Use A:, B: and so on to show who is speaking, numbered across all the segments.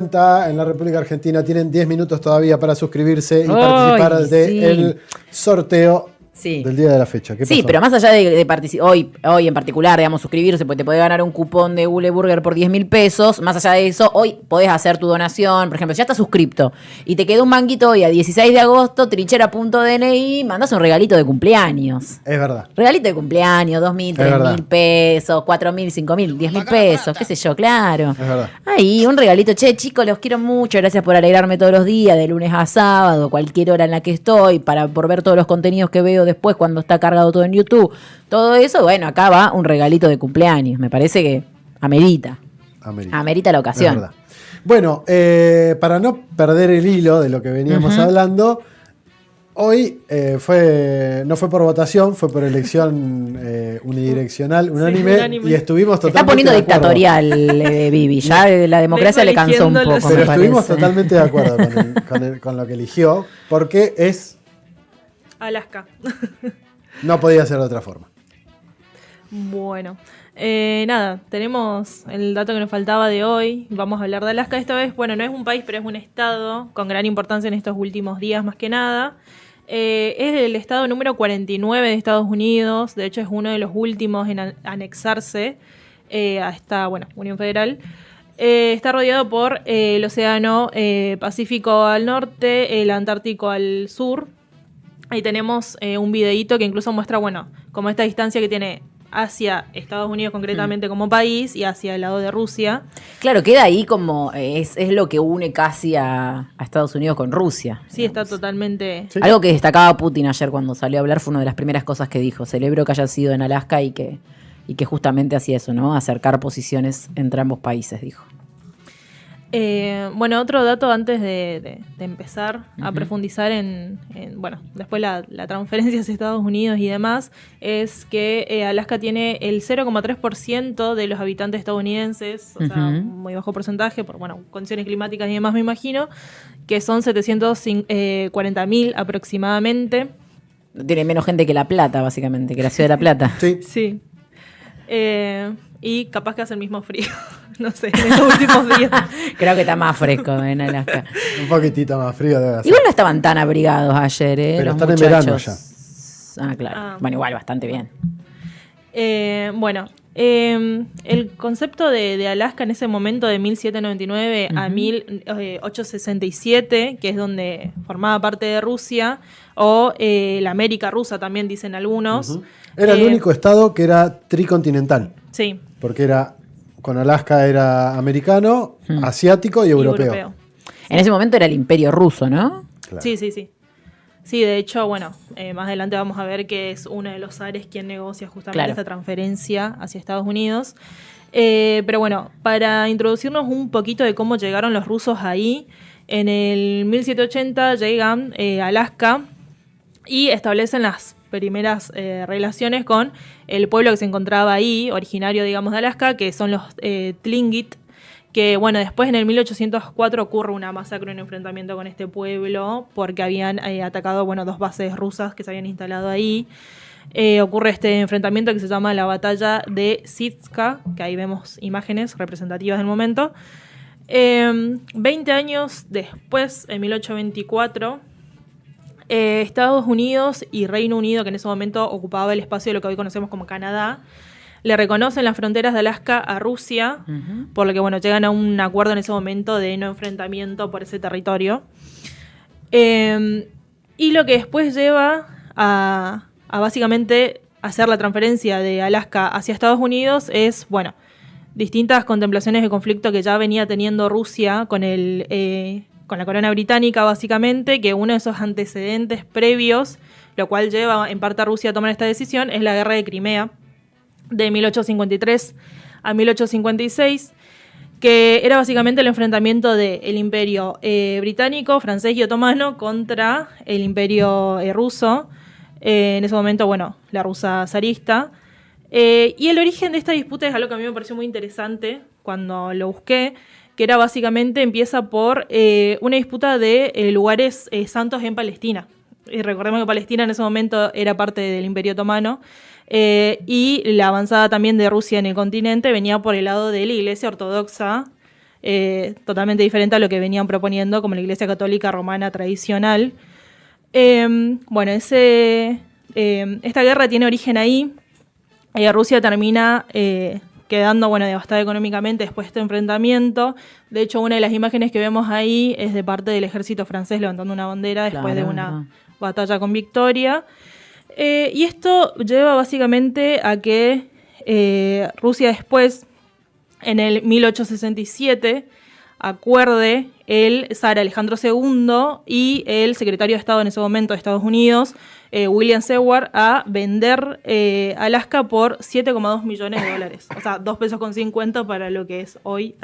A: en la República Argentina tienen 10 minutos todavía para suscribirse y participar del sorteo del día de la fecha. ¿Qué pasó?
B: Sí, pero más allá de participar, hoy en particular, digamos, suscribirse, porque te podés ganar un cupón de Ule Burger por 10.000 pesos. Más allá de eso, hoy podés hacer tu donación. Por ejemplo, si ya estás suscripto y te quedó un manguito hoy a 16 de agosto, trinchera.dni, mandás un regalito de cumpleaños.
A: Es verdad.
B: Regalito de cumpleaños, 2.000, 3.000 pesos, 4.000, 5.000, 10.000 pesos, qué sé yo, claro.
A: Es verdad.
B: Ahí, un regalito. Che, chicos, los quiero mucho. Gracias por alegrarme todos los días, de lunes a sábado, cualquier hora en la que estoy, por ver todos los contenidos que veo después cuando está cargado todo en YouTube. Todo eso, bueno, acá va un regalito de cumpleaños. Me parece que amerita la ocasión.
A: Es verdad. Bueno, para no perder el hilo de lo que veníamos hablando, hoy no fue por votación, fue por elección unidireccional, unánime, y estuvimos totalmente.
B: Se está poniendo dictatorial, Vivi. Ya la democracia le cansó un poco.
A: Pero estuvimos totalmente de acuerdo con lo que eligió, porque es
C: Alaska.
A: No podía ser de otra forma.
C: Bueno, nada, tenemos el dato que nos faltaba de hoy. Vamos a hablar de Alaska esta vez. Bueno, no es un país, pero es un estado con gran importancia en estos últimos días más que nada. Es el estado número 49 de Estados Unidos. De hecho, es uno de los últimos en anexarse a esta Unión Federal. Está rodeado por el océano Pacífico al norte, el Antártico al sur. Ahí tenemos un videíto que incluso muestra, como esta distancia que tiene hacia Estados Unidos concretamente como país y hacia el lado de Rusia.
B: Claro, queda ahí como es lo que une casi a Estados Unidos con Rusia.
C: Sí, digamos. Está totalmente...
A: Sí.
B: Algo que destacaba Putin ayer cuando salió a hablar fue una de las primeras cosas que dijo. Celebro que haya sido en Alaska y que justamente hacía eso, ¿no? Acercar posiciones entre ambos países, dijo.
C: Otro dato antes de empezar a profundizar en después la transferencia hacia Estados Unidos y demás, es que Alaska tiene el 0,3% de los habitantes estadounidenses, o sea, un muy bajo porcentaje, por condiciones climáticas y demás me imagino, que son 740.000 aproximadamente.
B: Tiene menos gente que La Plata, básicamente, que la ciudad de La Plata.
C: Sí. Y capaz que hace el mismo frío, no sé, en estos últimos días.
B: Creo que está más fresco en Alaska.
A: Un poquitito más frío debe ser.
B: Igual no estaban tan abrigados ayer,
A: Pero
B: los
A: están
B: muchachos.
A: en verano ya.
B: Ah, claro. Bueno, igual, bastante bien.
C: El concepto de Alaska en ese momento de 1799 a 1867, que es donde formaba parte de Rusia, o la América rusa también dicen algunos.
A: Era el único estado que era tricontinental.
C: Sí.
A: Porque con Alaska era americano, asiático y europeo.
B: En ese momento era el Imperio Ruso, ¿no?
A: Claro.
C: Sí. Sí, de hecho, más adelante vamos a ver que es uno de los zares quien negocia justamente esta transferencia hacia Estados Unidos. Pero para introducirnos un poquito de cómo llegaron los rusos ahí, en el 1780 llegan a Alaska y establecen las primeras relaciones con el pueblo que se encontraba ahí, originario, digamos, de Alaska, que son los Tlingit, que después en el 1804 ocurre una masacre, un enfrentamiento con este pueblo, porque habían atacado, dos bases rusas que se habían instalado ahí. Ocurre este enfrentamiento que se llama la batalla de Sitska, que ahí vemos imágenes representativas del momento. 20 años después, en 1824, Estados Unidos y Reino Unido, que en ese momento ocupaba el espacio de lo que hoy conocemos como Canadá, le reconocen las fronteras de Alaska a Rusia, por lo que llegan a un acuerdo en ese momento de no enfrentamiento por ese territorio. Y lo que después lleva a básicamente hacer la transferencia de Alaska hacia Estados Unidos es, distintas contemplaciones de conflicto que ya venía teniendo Rusia con la corona británica, básicamente, que uno de esos antecedentes previos, lo cual lleva en parte a Rusia a tomar esta decisión, es la guerra de Crimea, de 1853 a 1856, que era básicamente el enfrentamiento del imperio británico, francés y otomano contra el imperio ruso, en ese momento, la rusa zarista. Y el origen de esta disputa es algo que a mí me pareció muy interesante cuando lo busqué, que era básicamente, empieza por una disputa de lugares santos en Palestina. Y recordemos que Palestina en ese momento era parte del imperio otomano, y la avanzada también de Rusia en el continente venía por el lado de la iglesia ortodoxa totalmente diferente a lo que venían proponiendo como la Iglesia Católica Romana tradicional. Bueno, esta guerra tiene origen ahí. Rusia termina quedando, bueno, devastada económicamente después de este enfrentamiento. De hecho, una de las imágenes que vemos ahí es de parte del ejército francés levantando una bandera después de una batalla con victoria. Y esto lleva básicamente a que Rusia después, en el 1867, acuerde el zar Alejandro II y el secretario de Estado en ese momento de Estados Unidos, William Seward, a vender Alaska por $7,2 millones. O sea, $2.50 para lo que es hoy.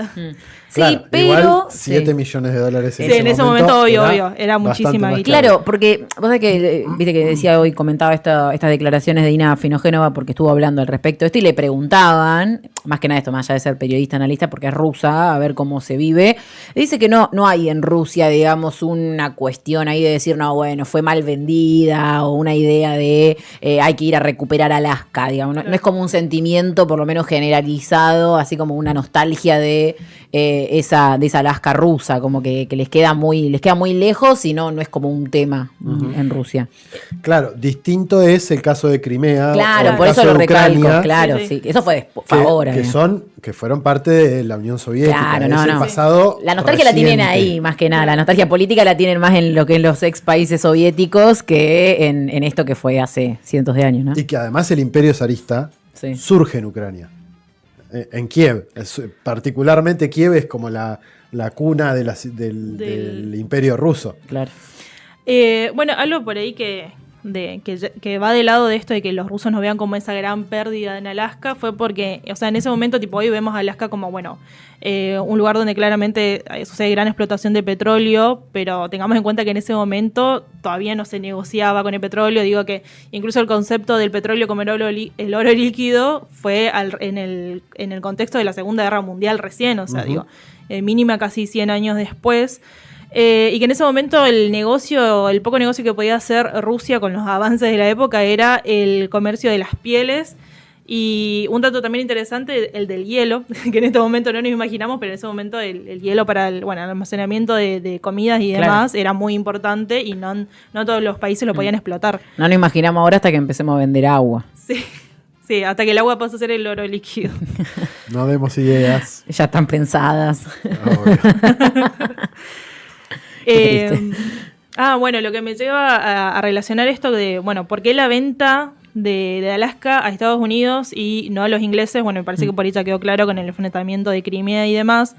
A: Claro,
B: sí, pero...
A: Igual 7 millones de dólares
C: sí, en ese momento obvio, era muchísima guita.
B: Claro, porque vos sabés que, viste que decía hoy, comentaba estas declaraciones de Ina Afinogenova porque estuvo hablando al respecto de esto y le preguntaban, más que nada esto, más allá de ser periodista, analista, porque es rusa, a ver cómo se vive. Dice que no hay en Rusia, digamos, una cuestión ahí de decir, no, bueno, fue mal vendida o una idea de hay que ir a recuperar Alaska, digamos. No es como un sentimiento, por lo menos generalizado, así como una nostalgia de esa Alaska rusa, como que les queda muy lejos y no es como un tema en Rusia.
A: Claro, distinto es el caso de Crimea.
B: Claro, por eso lo recalco, claro, sí. Eso fue ahora.
A: Que fueron parte de la Unión Soviética.
B: Claro,
A: es el pasado
B: la nostalgia
A: reciente.
B: la tienen ahí, más que nada. La nostalgia política la tienen más en lo que en los ex países soviéticos que en esto que fue hace cientos de años, ¿no?
A: Y que además el imperio zarista surge en Ucrania. En Kiev. Particularmente Kiev es como la cuna del imperio ruso.
B: Claro.
C: Bueno, algo por ahí que va del lado de esto de que los rusos nos vean como esa gran pérdida en Alaska fue porque, o sea, en ese momento, tipo, hoy vemos a Alaska como, bueno, un lugar donde claramente sucede gran explotación de petróleo, pero tengamos en cuenta que en ese momento todavía no se negociaba con el petróleo. Digo que incluso el concepto del petróleo como el oro líquido fue en el contexto de la Segunda Guerra Mundial recién, o sea, digo, mínima casi 100 años después. Y que en ese momento el poco negocio que podía hacer Rusia con los avances de la época era el comercio de las pieles. Y un dato también interesante, el del hielo, que en este momento no nos imaginamos, pero en ese momento el hielo para el almacenamiento de comidas y demás era muy importante y no todos los países lo podían explotar.
B: No nos imaginamos ahora hasta que empecemos a vender agua.
C: Sí, hasta que el agua pasó a ser el oro líquido.
A: No demos ideas.
B: Ya están pensadas.
C: Bueno, lo que me lleva a relacionar esto de, bueno, ¿por qué la venta de Alaska a Estados Unidos y no a los ingleses? Bueno, me parece que por ahí ya quedó claro con el enfrentamiento de Crimea y demás,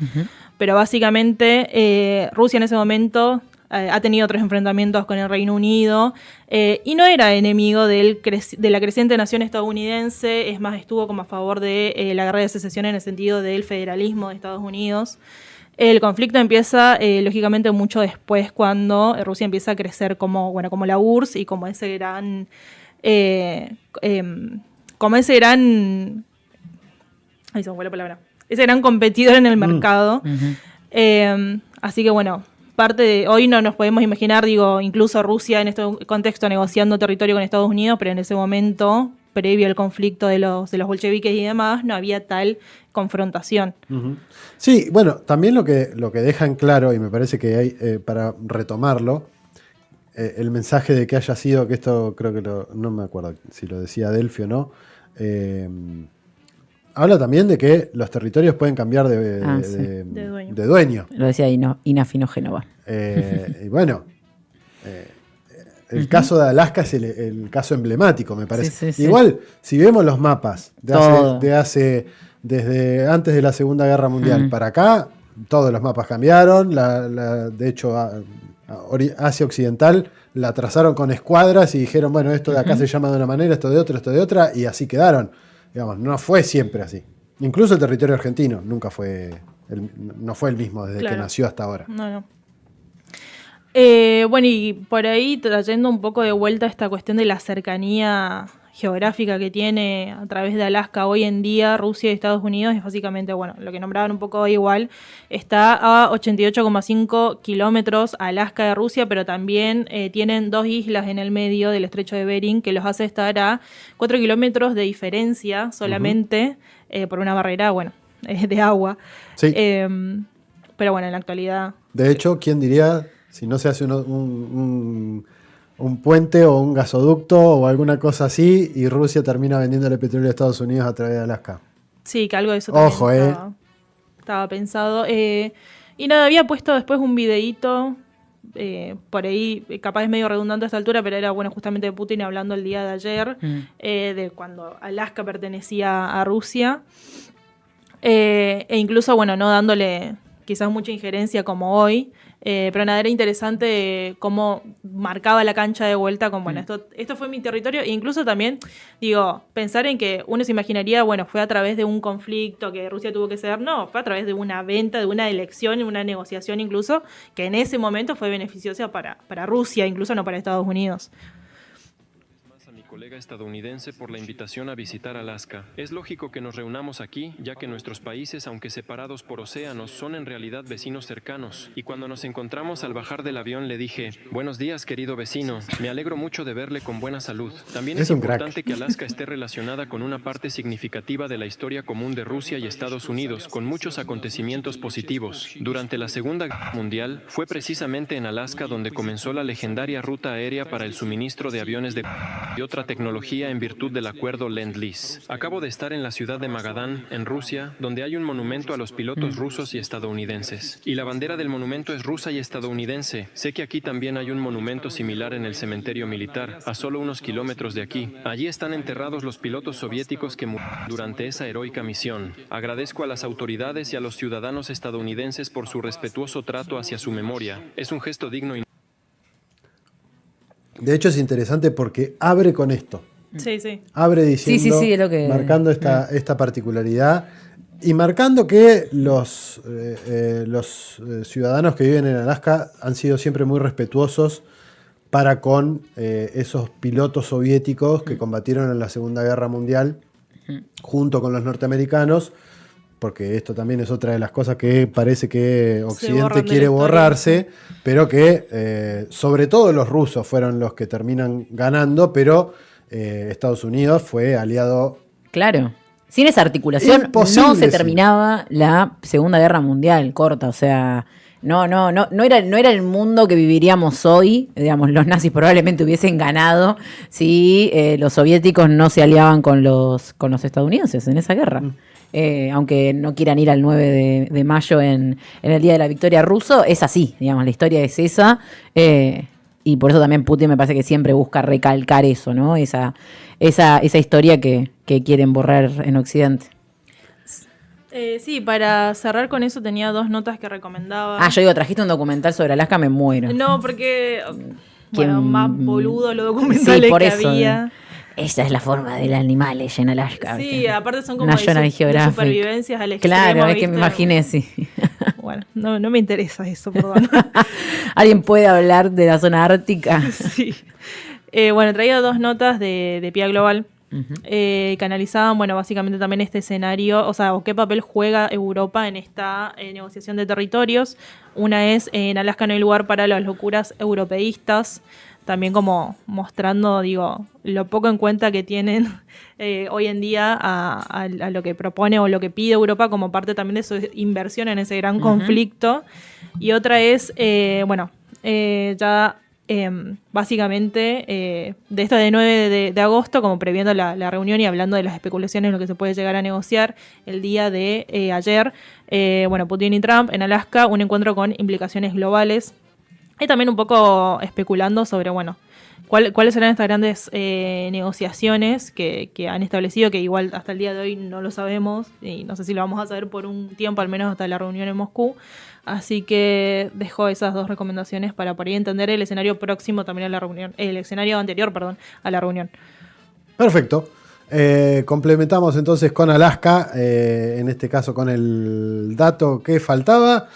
C: pero básicamente Rusia en ese momento ha tenido otros enfrentamientos con el Reino Unido y no era enemigo de la creciente nación estadounidense, es más, estuvo como a favor de la guerra de secesión en el sentido del federalismo de Estados Unidos. El conflicto empieza, lógicamente, mucho después, cuando Rusia empieza a crecer como la URSS y como ese gran... ahí se me fue la palabra. Ese gran competidor en el mercado. Así que, bueno, hoy no nos podemos imaginar, digo, incluso Rusia en este contexto negociando territorio con Estados Unidos, pero en ese momento, previo al conflicto de los bolcheviques y demás, no había tal confrontación.
A: Sí, bueno, también lo que dejan claro, y me parece que hay, para retomarlo, el mensaje de que haya sido, que esto creo que no me acuerdo si lo decía Delphi o no, habla también de que los territorios pueden cambiar de dueño.
B: Lo decía Ina Afinogenova.
A: Y bueno, el caso de Alaska es el caso emblemático, me parece. Sí. Igual, si vemos los mapas desde antes de la Segunda Guerra Mundial para acá, todos los mapas cambiaron. De hecho, Asia Occidental la trazaron con escuadras y dijeron, bueno, esto de acá se llama de una manera, esto de otra, y así quedaron. Digamos, no fue siempre así. Incluso el territorio argentino no fue el mismo desde que nació hasta ahora.
C: No. Bueno, y por ahí trayendo un poco de vuelta esta cuestión de la cercanía geográfica que tiene a través de Alaska hoy en día Rusia y Estados Unidos, es básicamente, bueno, lo que nombraban un poco igual, está a 88,5 kilómetros Alaska de Rusia, pero también tienen 2 islas en el medio del estrecho de Bering que los hace estar a 4 kilómetros de diferencia solamente por una barrera, de agua.
A: Sí.
C: pero bueno, en la actualidad...
A: De hecho, ¿quién diría si no se hace un puente o un gasoducto o alguna cosa así y Rusia termina vendiéndole petróleo a Estados Unidos a través de Alaska?
C: Sí, que algo de eso
A: Ojo,
C: también estaba pensado. Y nada, había puesto después un videíto, por ahí, capaz es medio redundante a esta altura, pero era bueno justamente de Putin hablando el día de ayer, de cuando Alaska pertenecía a Rusia. E incluso, bueno, no dándole quizás mucha injerencia como hoy, pero nada, era interesante cómo marcaba la cancha de vuelta con, bueno, esto fue mi territorio, e incluso también, digo, pensar en que uno se imaginaría, bueno, fue a través de un conflicto que Rusia tuvo que ceder, no, fue a través de una venta, de una elección, una negociación incluso, que en ese momento fue beneficiosa para Rusia, incluso no para Estados Unidos.
D: Colega estadounidense por la invitación a visitar Alaska. Es lógico que nos reunamos aquí, ya que nuestros países, aunque separados por océanos, son en realidad vecinos cercanos. Y cuando nos encontramos al bajar del avión le dije, buenos días querido vecino, me alegro mucho de verle con buena salud. También es importante que Alaska esté relacionada con una parte significativa de la historia común de Rusia y Estados Unidos, con muchos acontecimientos positivos. Durante la Segunda Guerra Mundial, fue precisamente en Alaska donde comenzó la legendaria ruta aérea para el suministro de aviones y otra tecnología en virtud del acuerdo Lend-Lease. Acabo de estar en la ciudad de Magadán, en Rusia, donde hay un monumento a los pilotos rusos y estadounidenses. Y la bandera del monumento es rusa y estadounidense. Sé que aquí también hay un monumento similar en el cementerio militar, a solo unos kilómetros de aquí. Allí están enterrados los pilotos soviéticos que murieron durante esa heroica misión. Agradezco a las autoridades y a los ciudadanos estadounidenses por su respetuoso trato hacia su memoria. Es un gesto digno y...
A: De hecho, es interesante porque abre con esto.
C: Sí, sí.
A: Abre diciendo,
B: es lo que...
A: marcando esta particularidad y marcando que los ciudadanos que viven en Alaska han sido siempre muy respetuosos para con esos pilotos soviéticos que combatieron en la Segunda Guerra Mundial junto con los norteamericanos, porque esto también es otra de las cosas que parece que Occidente quiere borrarse, pero que sobre todo los rusos fueron los que terminan ganando, pero Estados Unidos fue aliado.
B: Claro. Sin esa articulación no se terminaba la Segunda Guerra Mundial, corta, o sea, no era el mundo que viviríamos hoy. Digamos, los nazis probablemente hubiesen ganado si los soviéticos no se aliaban con los estadounidenses en esa guerra. Aunque no quieran ir al 9 de mayo en el Día de la Victoria ruso, es así, digamos, la historia es esa, y por eso también Putin me parece que siempre busca recalcar eso, ¿no? Esa historia que quieren borrar en Occidente.
C: Sí, para cerrar con eso tenía 2 notas que recomendaba.
B: Yo digo, trajiste un documental sobre Alaska, me muero.
C: No, porque, bueno, más boludo los documentales
B: por
C: que
B: eso,
C: había.
B: Esa es la forma del animal en Alaska.
C: Sí,
B: ¿viste?
C: aparte son como
B: National
C: de supervivencias al extremo.
B: Claro, es que
C: ¿viste?
B: me imaginé, sí.
C: Bueno, no me interesa eso, perdón.
B: ¿Alguien puede hablar de la zona ártica?
C: Sí. Bueno, traía 2 notas de Pia Global. Que analizaban, bueno, básicamente también este escenario, o sea, o qué papel juega Europa en esta negociación de territorios. Una es, en Alaska no hay lugar para las locuras europeístas, también como mostrando, digo, lo poco en cuenta que tienen hoy en día a lo que propone o lo que pide Europa como parte también de su inversión en ese gran conflicto. Y otra es, básicamente, de esta de 9 de agosto, como previendo la reunión y hablando de las especulaciones, lo que se puede llegar a negociar el día de ayer, Putin y Trump en Alaska, un encuentro con implicaciones globales. Y también un poco especulando sobre, cuáles serán estas grandes negociaciones que han establecido, que igual hasta el día de hoy no lo sabemos, y no sé si lo vamos a saber por un tiempo, al menos hasta la reunión en Moscú. Así que dejo esas 2 recomendaciones para por ahí entender el escenario próximo también a la reunión, el escenario anterior, a la reunión.
A: Perfecto. Complementamos entonces con Alaska, en este caso con el dato que faltaba.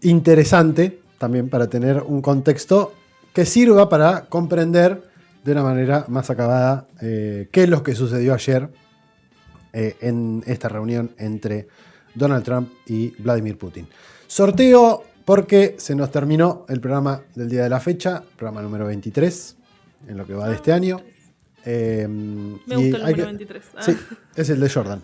A: Interesante también para tener un contexto que sirva para comprender de una manera más acabada qué es lo que sucedió ayer en esta reunión entre Donald Trump y Vladimir Putin. Sorteo porque se nos terminó el programa del día de la fecha, programa número 23, en lo que va de este año.
C: Me gusta el número 23.
A: Sí, es el de Jordan.